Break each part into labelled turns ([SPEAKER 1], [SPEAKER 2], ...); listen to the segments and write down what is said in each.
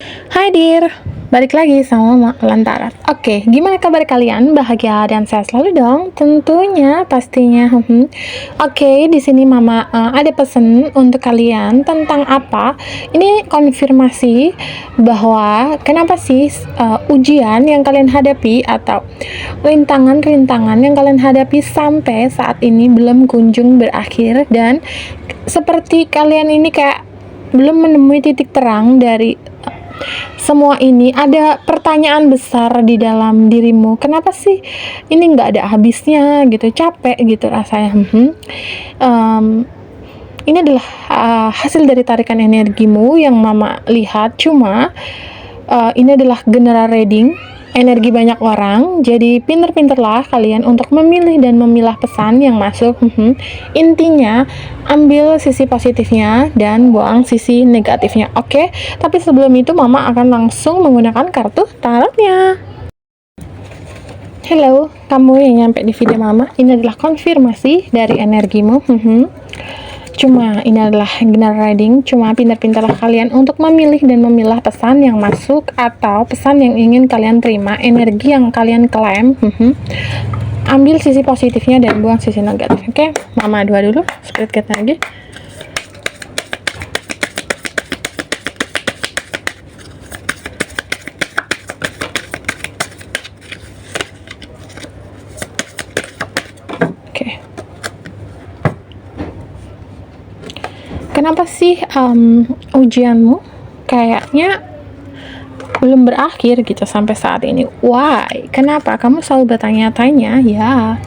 [SPEAKER 1] Hai dear, balik lagi sama Mama Lantaran. Oke, gimana kabar kalian? Bahagia dan sehat selalu dong? Tentunya, pastinya. Oke, di sini Mama ada pesan untuk kalian tentang apa? Ini konfirmasi bahwa kenapa sih ujian yang kalian hadapi atau rintangan-rintangan yang kalian hadapi sampai saat ini belum kunjung berakhir, dan seperti kalian ini kayak belum menemui titik terang dari semua ini. Ada pertanyaan besar di dalam dirimu, kenapa sih ini nggak ada habisnya gitu, capek gitu rasanya. Ini adalah hasil dari tarikan energimu yang Mama lihat. Cuma ini adalah general reading energi banyak orang, jadi pinter-pinterlah kalian untuk memilih dan memilah pesan yang masuk. Intinya ambil sisi positifnya dan buang sisi negatifnya, oke? Tapi sebelum itu Mama akan langsung menggunakan kartu tarotnya. Hello, kamu yang nyampe di video Mama, ini adalah konfirmasi dari energimu. Cuma ini adalah general reading, cuma pintar-pintarlah kalian untuk memilih dan memilah pesan yang masuk atau pesan yang ingin kalian terima, energi yang kalian klaim. Ambil sisi positifnya dan buang sisi negatif. Oke, Mama dua dulu, spirit guide lagi. Oke. Kenapa sih ujianmu kayaknya belum berakhir gitu sampai saat ini? Why? Kenapa? Kamu selalu bertanya-tanya. Ya,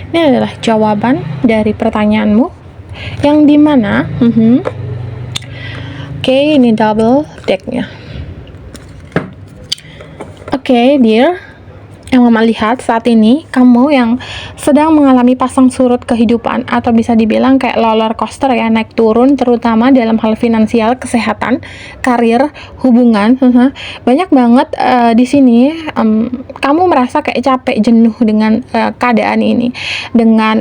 [SPEAKER 1] ini adalah jawaban dari pertanyaanmu yang dimana oke, ini double decknya. Oke, dear, yang Mama lihat saat ini, kamu yang sedang mengalami pasang surut kehidupan, atau bisa dibilang kayak roller coaster ya, naik turun, terutama dalam hal finansial, kesehatan, karir, hubungan. Banyak banget di sini kamu merasa kayak capek, jenuh dengan keadaan ini, dengan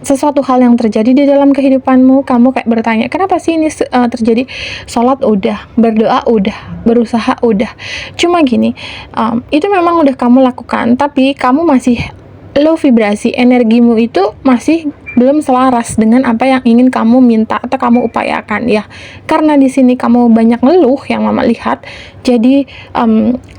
[SPEAKER 1] sesuatu hal yang terjadi di dalam kehidupanmu. Kamu kayak bertanya, kenapa sih ini terjadi? Sholat udah, berdoa udah, berusaha udah. Cuma gini, itu memang udah kamu lakukan, tapi kamu masih low vibrasi, energimu itu masih belum selaras dengan apa yang ingin kamu minta atau kamu upayakan ya. Karena di sini kamu banyak ngeluh yang Mama lihat, jadi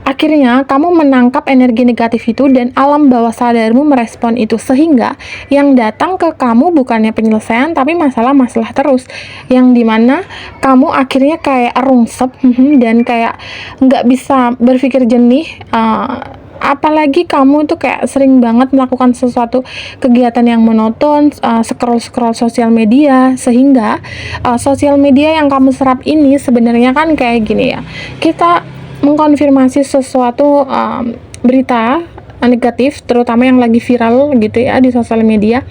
[SPEAKER 1] akhirnya kamu menangkap energi negatif itu dan alam bawah sadarmu merespon itu, sehingga yang datang ke kamu bukannya penyelesaian tapi masalah-masalah terus, yang dimana kamu akhirnya kayak rungsep dan kayak nggak bisa berpikir jernih. Apalagi kamu tuh kayak sering banget melakukan sesuatu kegiatan yang monoton, scroll sosial media, sehingga sosial media yang kamu serap ini sebenarnya kan kayak gini ya, kita mengkonfirmasi sesuatu berita negatif, terutama yang lagi viral gitu ya di sosial media.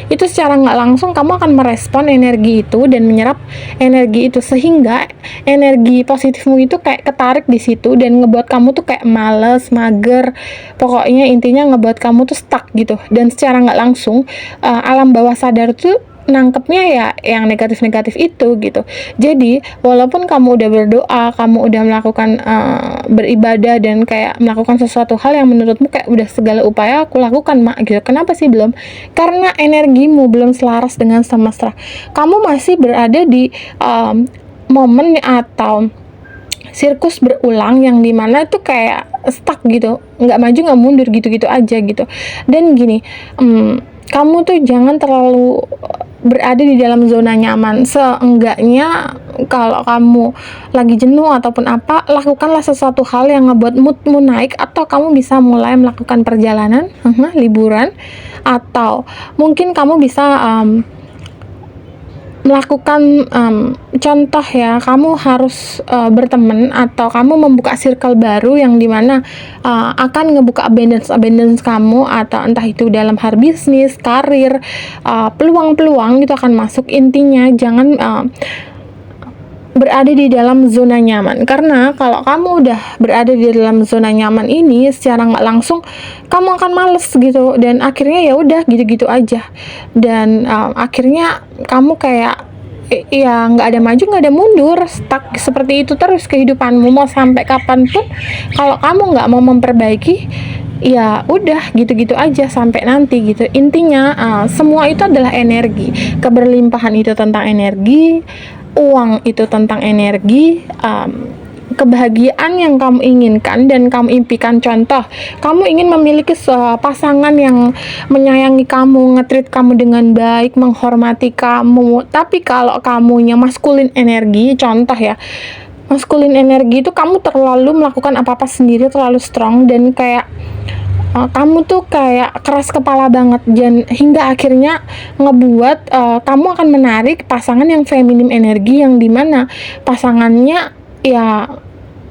[SPEAKER 1] Itu secara nggak langsung kamu akan merespon energi itu dan menyerap energi itu, sehingga energi positifmu itu kayak ketarik di situ dan ngebuat kamu tuh kayak males, mager, pokoknya intinya ngebuat kamu tuh stuck gitu. Dan secara nggak langsung alam bawah sadar tuh nangkepnya ya yang negatif-negatif itu gitu. Jadi walaupun kamu udah berdoa, kamu udah melakukan beribadah dan kayak melakukan sesuatu hal yang menurutmu kayak udah segala upaya aku lakukan Mak gitu, kenapa sih belum? Karena energimu belum selaras dengan semesta. Kamu masih berada di momen atau sirkus berulang yang dimana itu kayak stuck gitu, nggak maju nggak mundur gitu-gitu aja gitu. Dan gini, kamu tuh jangan terlalu berada di dalam zona nyaman. Seenggaknya kalau kamu lagi jenuh ataupun apa, lakukanlah sesuatu hal yang ngebuat moodmu naik, atau kamu bisa mulai melakukan perjalanan, liburan, atau mungkin kamu bisa melakukan contoh ya, kamu harus berteman atau kamu membuka circle baru yang dimana akan ngebuka abundance kamu, atau entah itu dalam hal bisnis, karir, peluang-peluang itu akan masuk. Intinya jangan berada di dalam zona nyaman, karena kalau kamu udah berada di dalam zona nyaman ini, secara nggak langsung kamu akan males gitu, dan akhirnya ya udah gitu-gitu aja, dan akhirnya kamu kayak ya nggak ada maju nggak ada mundur, stuck seperti itu terus kehidupanmu mau sampai kapanpun. Kalau kamu nggak mau memperbaiki, ya udah gitu-gitu aja sampai nanti gitu. Intinya semua itu adalah energi. Keberlimpahan itu tentang energi, uang itu tentang energi, kebahagiaan yang kamu inginkan dan kamu impikan. Contoh, kamu ingin memiliki pasangan yang menyayangi kamu, nge-treat kamu dengan baik, menghormati kamu. Tapi kalau kamunya maskulin energi, contoh ya, maskulin energi itu kamu terlalu melakukan apa-apa sendiri, terlalu strong, dan kayak kamu tuh kayak keras kepala banget, dan hingga akhirnya ngebuat kamu akan menarik pasangan yang feminim energi, yang dimana pasangannya ya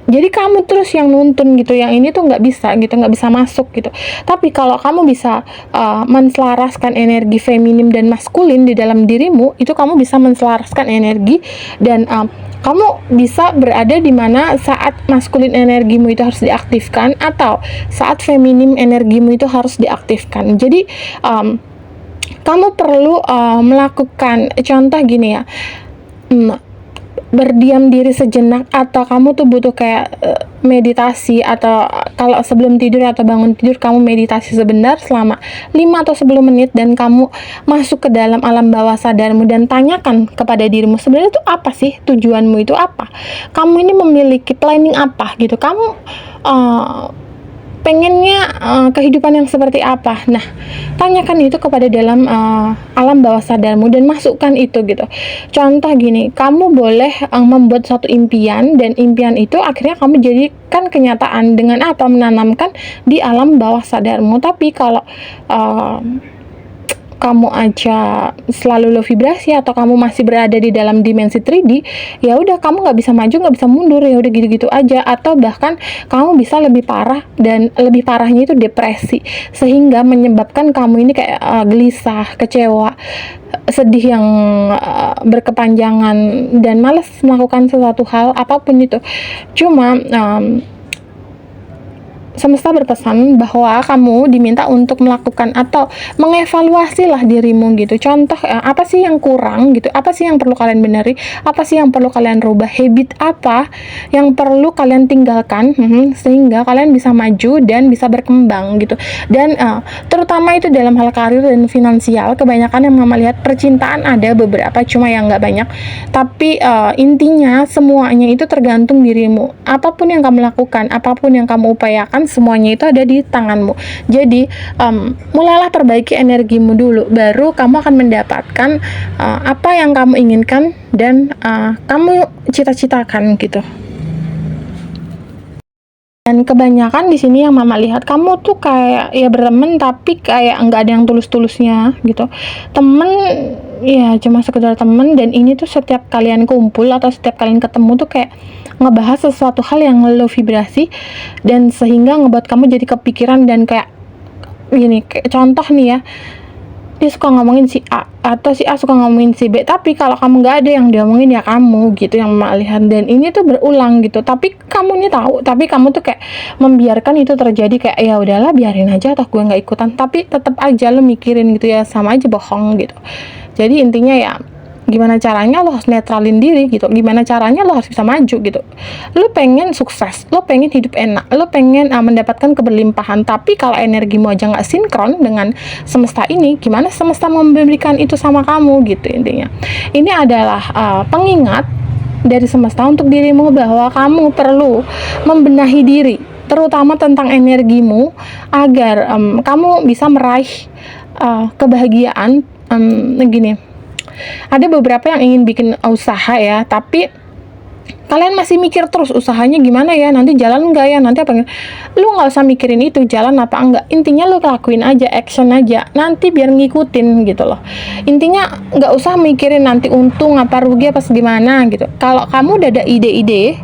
[SPEAKER 1] jadi kamu terus yang nuntun gitu, yang ini tuh nggak bisa gitu, nggak bisa masuk gitu. Tapi kalau kamu bisa menselaraskan energi feminim dan maskulin di dalam dirimu, itu kamu bisa menselaraskan energi, dan kamu bisa berada di mana saat maskulin energimu itu harus diaktifkan, atau saat feminim energimu itu harus diaktifkan. Jadi kamu perlu melakukan, contoh gini ya, berdiam diri sejenak, atau kamu tuh butuh kayak meditasi, atau kalau sebelum tidur atau bangun tidur kamu meditasi sebentar selama 5 atau 10 menit, dan kamu masuk ke dalam alam bawah sadarmu dan tanyakan kepada dirimu, sebenarnya itu apa sih tujuanmu, itu apa, kamu ini memiliki planning apa gitu, kamu pengennya kehidupan yang seperti apa. Nah, tanyakan itu kepada dalam alam bawah sadarmu dan masukkan itu gitu. Contoh gini, kamu boleh membuat satu impian, dan impian itu akhirnya kamu jadikan kenyataan dengan apa, menanamkan di alam bawah sadarmu. Tapi kalau kamu aja selalu low vibrasi, atau kamu masih berada di dalam dimensi 3D, ya udah kamu nggak bisa maju, nggak bisa mundur, ya udah gitu-gitu aja. Atau bahkan kamu bisa lebih parah, dan lebih parahnya itu depresi, sehingga menyebabkan kamu ini kayak gelisah, kecewa, sedih yang berkepanjangan, dan malas melakukan sesuatu hal apapun itu. Cuma semesta berpesan bahwa kamu diminta untuk melakukan atau mengevaluasi lah dirimu gitu. Contoh, apa sih yang kurang gitu, apa sih yang perlu kalian beneri, apa sih yang perlu kalian rubah, habit apa yang perlu kalian tinggalkan, sehingga kalian bisa maju dan bisa berkembang gitu. Dan terutama itu dalam hal karir dan finansial. Kebanyakan yang mama lihat, percintaan ada beberapa, cuma yang nggak banyak. Tapi intinya semuanya itu tergantung dirimu. Apapun yang kamu lakukan, apapun yang kamu upayakan, semuanya itu ada di tanganmu. Jadi mulailah perbaiki energimu dulu, baru kamu akan mendapatkan apa yang kamu inginkan dan kamu cita-citakan gitu. Dan kebanyakan di sini yang mama lihat, kamu tuh kayak ya berteman tapi kayak nggak ada yang tulus-tulusnya gitu. Temen ya cuma sekedar temen, dan ini tuh setiap kalian kumpul atau setiap kalian ketemu tuh kayak ngebahas sesuatu hal yang low vibrasi, dan sehingga ngebuat kamu jadi kepikiran, dan kayak gini, kayak contoh nih ya, dia suka ngomongin si A, atau si A suka ngomongin si B, tapi kalau kamu nggak ada yang diomongin, ya kamu gitu yang melihat. Dan ini tuh berulang gitu, tapi kamu ini tahu, tapi kamu tuh kayak membiarkan itu terjadi, kayak ya udahlah biarin aja, atau gue nggak ikutan, tapi tetap aja lo mikirin gitu, ya sama aja bohong gitu. Jadi intinya ya, gimana caranya lo harus netralin diri gitu, gimana caranya lo harus bisa maju gitu. Lo pengen sukses, lo pengen hidup enak, lo pengen mendapatkan keberlimpahan, tapi kalau energimu aja nggak sinkron dengan semesta ini, gimana semesta memberikan itu sama kamu gitu. Intinya ini adalah pengingat dari semesta untuk dirimu bahwa kamu perlu membenahi diri, terutama tentang energimu, agar kamu bisa meraih kebahagiaan. Gini, ada beberapa yang ingin bikin usaha ya, tapi kalian masih mikir terus usahanya gimana ya, nanti jalan nggak ya, nanti apa. Lu nggak usah mikirin itu jalan apa enggak, intinya lu lakuin aja, action aja, nanti biar ngikutin gitu loh. Intinya nggak usah mikirin nanti untung apa rugi apa gimana gitu. Kalau kamu udah ada ide-ide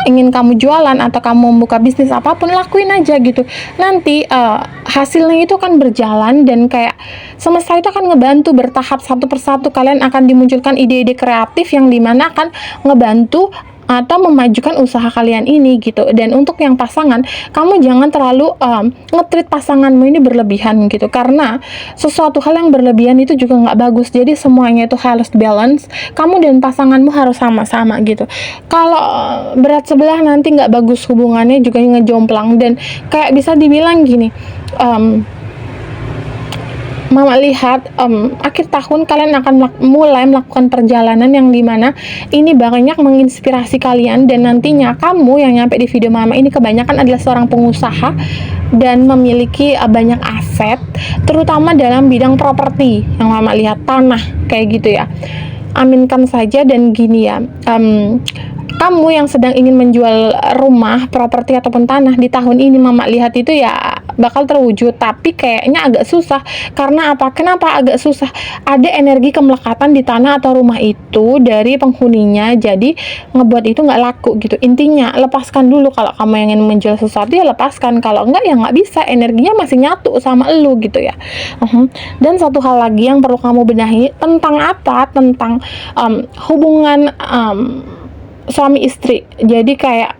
[SPEAKER 1] ingin kamu jualan atau kamu membuka bisnis apapun, lakuin aja gitu. Nanti hasilnya itu akan berjalan, dan kayak semesta itu akan ngebantu bertahap, satu persatu kalian akan dimunculkan ide-ide kreatif yang dimana akan ngebantu atau memajukan usaha kalian ini gitu. Dan untuk yang pasangan, kamu jangan terlalu nge-treat pasanganmu ini berlebihan gitu, karena sesuatu hal yang berlebihan itu juga nggak bagus. Jadi semuanya itu harus balance, kamu dan pasanganmu harus sama-sama gitu. Kalau berat sebelah nanti nggak bagus hubungannya, juga ngejomplang. Dan kayak bisa dibilang gini, Mama lihat akhir tahun kalian akan mulai melakukan perjalanan yang dimana ini banyak menginspirasi kalian, dan nantinya kamu yang nyampe di video Mama ini kebanyakan adalah seorang pengusaha dan memiliki banyak aset, terutama dalam bidang properti yang Mama lihat, tanah kayak gitu ya. Aminkan saja. Dan gini ya, kamu yang sedang ingin menjual rumah, properti ataupun tanah di tahun ini, Mama lihat itu ya bakal terwujud, tapi kayaknya agak susah. Karena apa? Kenapa agak susah? Ada energi kemelekatan di tanah atau rumah itu dari penghuninya, jadi ngebuat itu nggak laku gitu. Intinya lepaskan dulu. Kalau kamu yang ingin menjual sesuatu ya lepaskan, kalau enggak ya nggak bisa, energinya masih nyatu sama elu gitu ya. Dan satu hal lagi yang perlu kamu benahi tentang apa? Tentang hubungan suami istri. Jadi kayak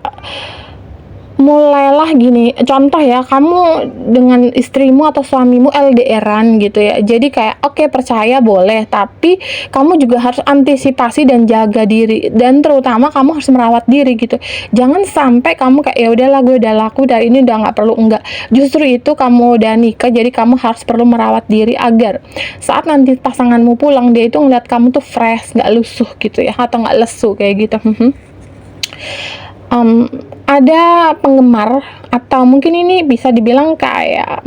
[SPEAKER 1] mulailah gini, contoh ya, kamu dengan istrimu atau suamimu LDRan gitu ya. Jadi kayak oke, percaya boleh, tapi kamu juga harus antisipasi dan jaga diri, dan terutama kamu harus merawat diri gitu. Jangan sampai kamu kayak ya udahlah, gue udah laku dari ini, udah nggak perlu. Enggak, justru itu kamu udah nikah, jadi kamu harus perlu merawat diri agar saat nanti pasanganmu pulang, dia itu ngeliat kamu tuh fresh, nggak lusuh gitu ya, atau nggak lesu kayak gitu. Ada penggemar, atau mungkin ini bisa dibilang kayak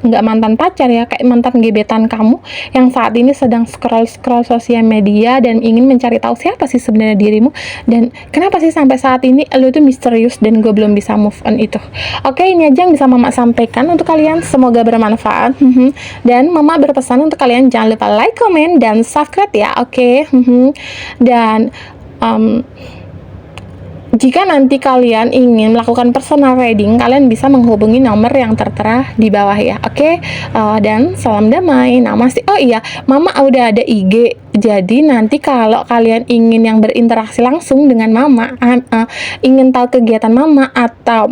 [SPEAKER 1] nggak mantan pacar ya, kayak mantan gebetan kamu yang saat ini sedang scroll sosial media dan ingin mencari tahu siapa sih sebenarnya dirimu, dan kenapa sih sampai saat ini lo itu misterius dan gue belum bisa move on itu. Oke, ini aja yang bisa Mama sampaikan untuk kalian, semoga bermanfaat. Dan Mama berpesan untuk kalian jangan lupa like, comment, dan subscribe ya. Oke. Dan jika nanti kalian ingin melakukan personal reading, kalian bisa menghubungi nomor yang tertera di bawah ya. Oke. Dan salam damai, namaste. Oh iya, Mama udah ada IG. Jadi nanti kalau kalian ingin yang berinteraksi langsung dengan Mama, ingin tahu kegiatan Mama atau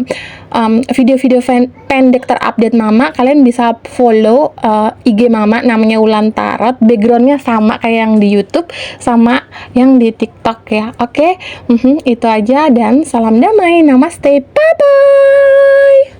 [SPEAKER 1] video-video pendek terupdate Mama, kalian bisa follow IG Mama, namanya Wulan Tarot. Backgroundnya sama kayak yang di YouTube sama yang di TikTok ya. Oke. Itu aja, dan salam damai, namaste, bye bye.